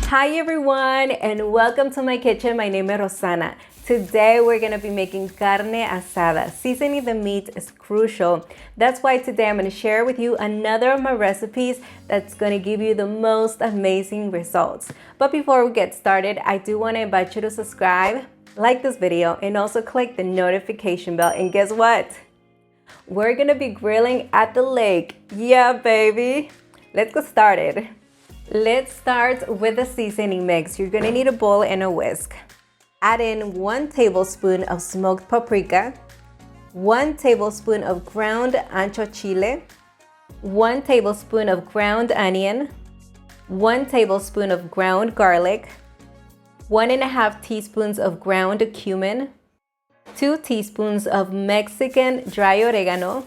Hi everyone and welcome to my kitchen. My name is Rossana. Today we're going to be making carne asada. Seasoning the meat is crucial. That's why today I'm going to share with you another of my recipes that's going to give you the most amazing results. But before we get started, I do want to invite you to subscribe, like this video, and also click the notification bell. And guess what? We're going to be grilling at the lake. Yeah, baby. Let's get started. Let's start with the seasoning mix. You're gonna need a bowl and a whisk. Add in 1 tablespoon of smoked paprika, 1 tablespoon of ground ancho chile, 1 tablespoon of ground onion, 1 tablespoon of ground garlic, 1.5 teaspoons of ground cumin, 2 teaspoons of Mexican dry oregano,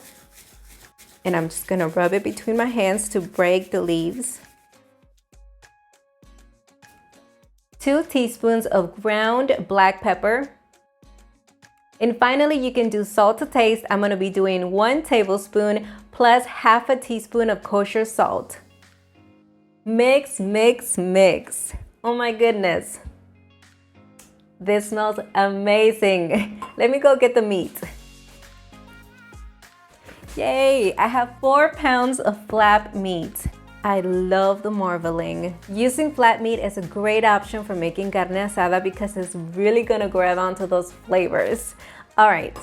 and I'm just gonna rub it between my hands to break the leaves. 2 teaspoons of ground black pepper. And finally, you can do salt to taste. I'm gonna be doing 1 tablespoon plus half a teaspoon of kosher salt. Mix, mix, mix. Oh my goodness. This smells amazing. Let me go get the meat. Yay, I have 4 pounds of flap meat. I love the marbling. Using flat meat is a great option for making carne asada because it's really gonna grab onto those flavors. All right,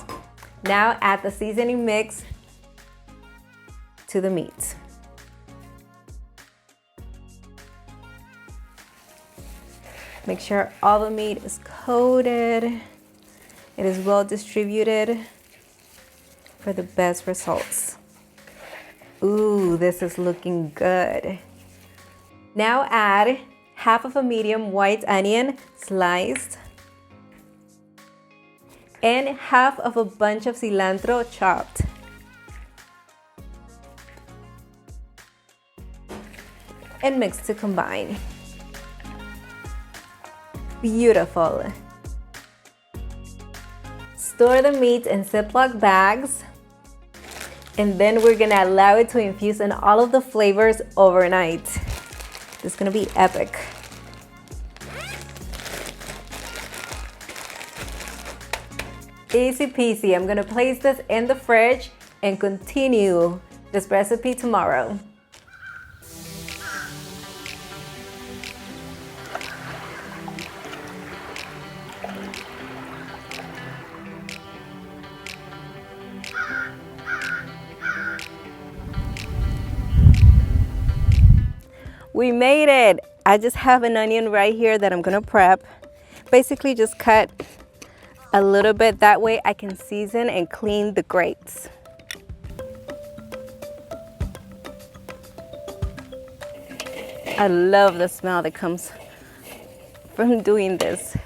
now add the seasoning mix to the meat. Make sure all the meat is coated. It is well distributed for the best results. Ooh, this is looking good. Now add half of a medium white onion sliced and half of a bunch of cilantro chopped. And mix to combine. Beautiful. Store the meat in Ziploc bags. And then we're gonna allow it to infuse in all of the flavors overnight. This is gonna be epic. Easy peasy. I'm gonna place this in the fridge and continue this recipe tomorrow. We made it. I just have an onion right here that I'm gonna prep. Basically just cut a little bit, that way I can season and clean the grates. I love the smell that comes from doing this.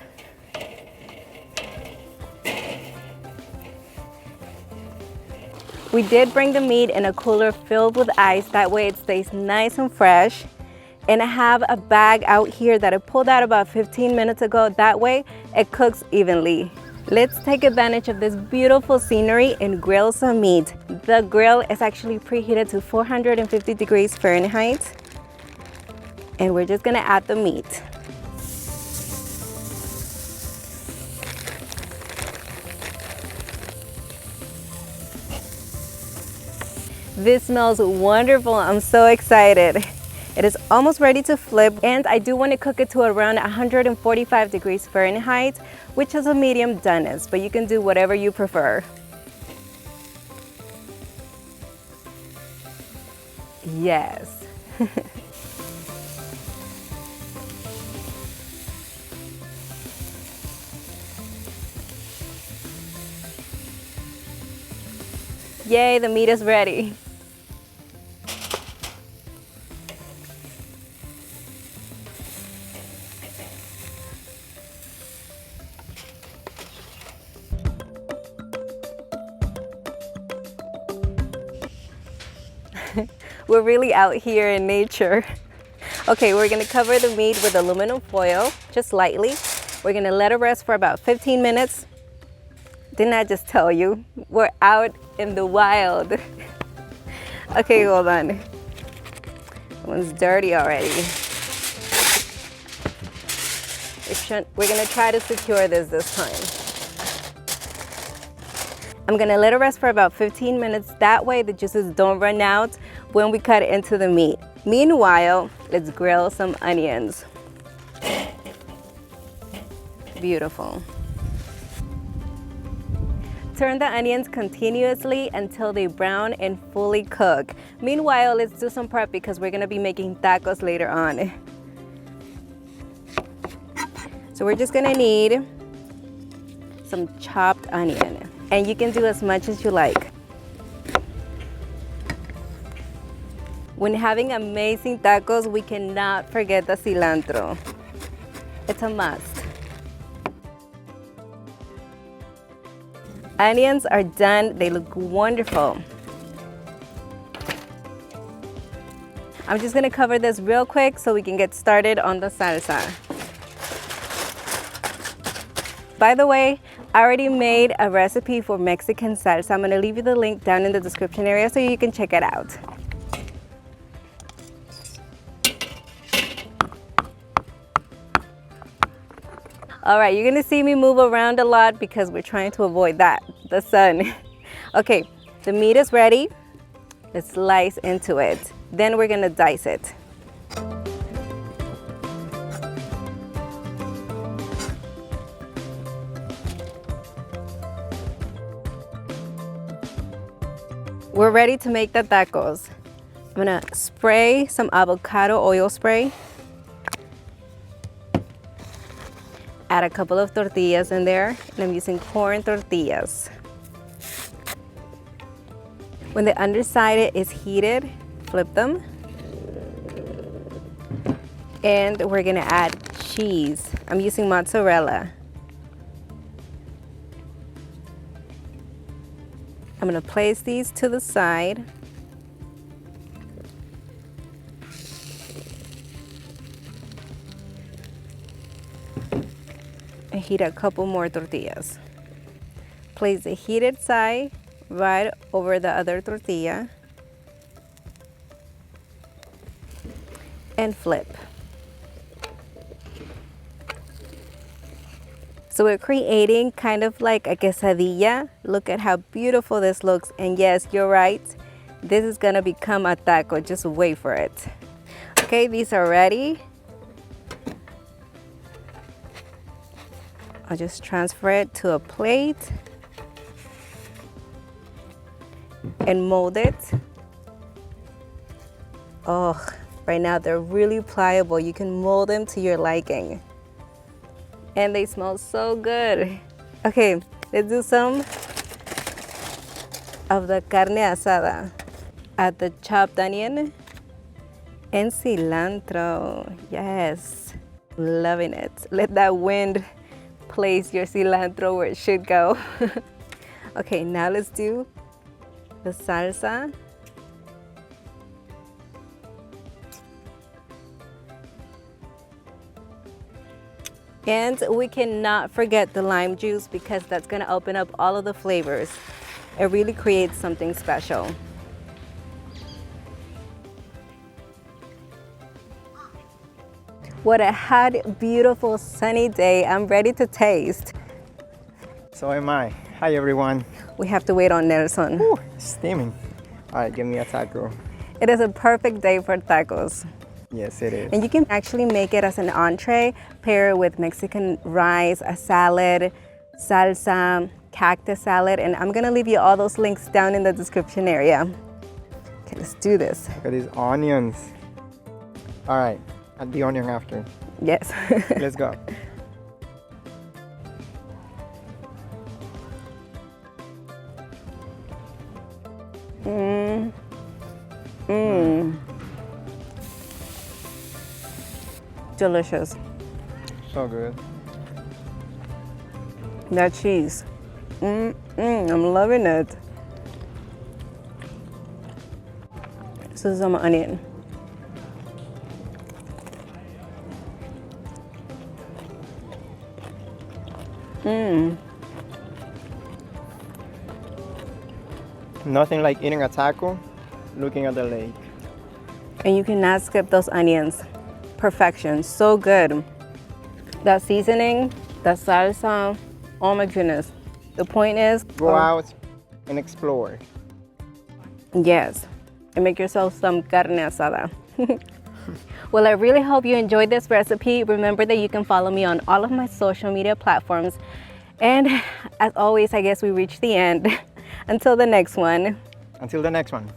We did bring the meat in a cooler filled with ice, that way it stays nice and fresh. And I have a bag out here that I pulled out about 15 minutes ago. That way it cooks evenly. Let's take advantage of this beautiful scenery and grill some meat. The grill is actually preheated to 450 degrees Fahrenheit. And we're just gonna add the meat. This smells wonderful. I'm so excited. It is almost ready to flip, and I do want to cook it to around 145 degrees Fahrenheit, which is a medium doneness, but you can do whatever you prefer. Yes. Yay, the meat is ready. We're really out here in nature. Okay, we're gonna cover the meat with aluminum foil, just lightly. We're gonna let it rest for about 15 minutes. Didn't I just tell you? We're out in the wild. Okay, hold on. That one's dirty already. We're gonna try to secure this time. I'm gonna let it rest for about 15 minutes. That way the juices don't run out when we cut it into the meat. Meanwhile, let's grill some onions. Beautiful. Turn the onions continuously until they brown and fully cook. Meanwhile, let's do some prep because we're gonna be making tacos later on. So we're just gonna need some chopped onion, and you can do as much as you like. When having amazing tacos, we cannot forget the cilantro. It's a must. Onions are done. They look wonderful. I'm just gonna cover this real quick so we can get started on the salsa. By the way, I already made a recipe for Mexican salsa. I'm gonna leave you the link down in the description area so you can check it out. All right, you're gonna see me move around a lot because we're trying to avoid that, the sun. Okay, the meat is ready. Let's slice into it. Then we're gonna dice it. We're ready to make the tacos. I'm gonna spray some avocado oil spray. Add a couple of tortillas in there, and I'm using corn tortillas. When the underside is heated, flip them. And we're gonna add cheese. I'm using mozzarella. I'm gonna place these to the side. And heat a couple more tortillas. Place the heated side right over the other tortilla and flip. So we're creating kind of like a quesadilla. Look at how beautiful this looks. And yes, you're right. This is gonna become a taco. Just wait for it. Okay, these are ready. I'll just transfer it to a plate and mold it. Oh, right now they're really pliable. You can mold them to your liking. And they smell so good. Okay, let's do some of the carne asada. Add the chopped onion and cilantro. Yes, loving it. Let that wind place your cilantro where it should go. Okay, now let's do the salsa. And we cannot forget the lime juice because that's gonna open up all of the flavors. It really creates something special. What a hot, beautiful, sunny day. I'm ready to taste. So am I. Hi, everyone. We have to wait on Nelson. Ooh, steaming. All right, give me a taco. It is a perfect day for tacos. Yes, it is. And you can actually make it as an entree, pair it with Mexican rice, a salad, salsa, cactus salad, and I'm gonna leave you all those links down in the description area. Okay, let's do this. Look at these onions. All right, add the onion after. Yes. Let's go. Delicious. So good. That cheese. I'm loving it. This is some onion. Nothing like eating a taco, looking at the lake. And you cannot skip those onions. Perfection, so good. That seasoning, that salsa, oh my goodness. The point is, Go out and explore. yes, and make yourself some carne asada. Well, I really hope you enjoyed this recipe. Remember that you can follow me on all of my social media platforms. And as always, I guess we reached the end. Until the next one. Until the next one.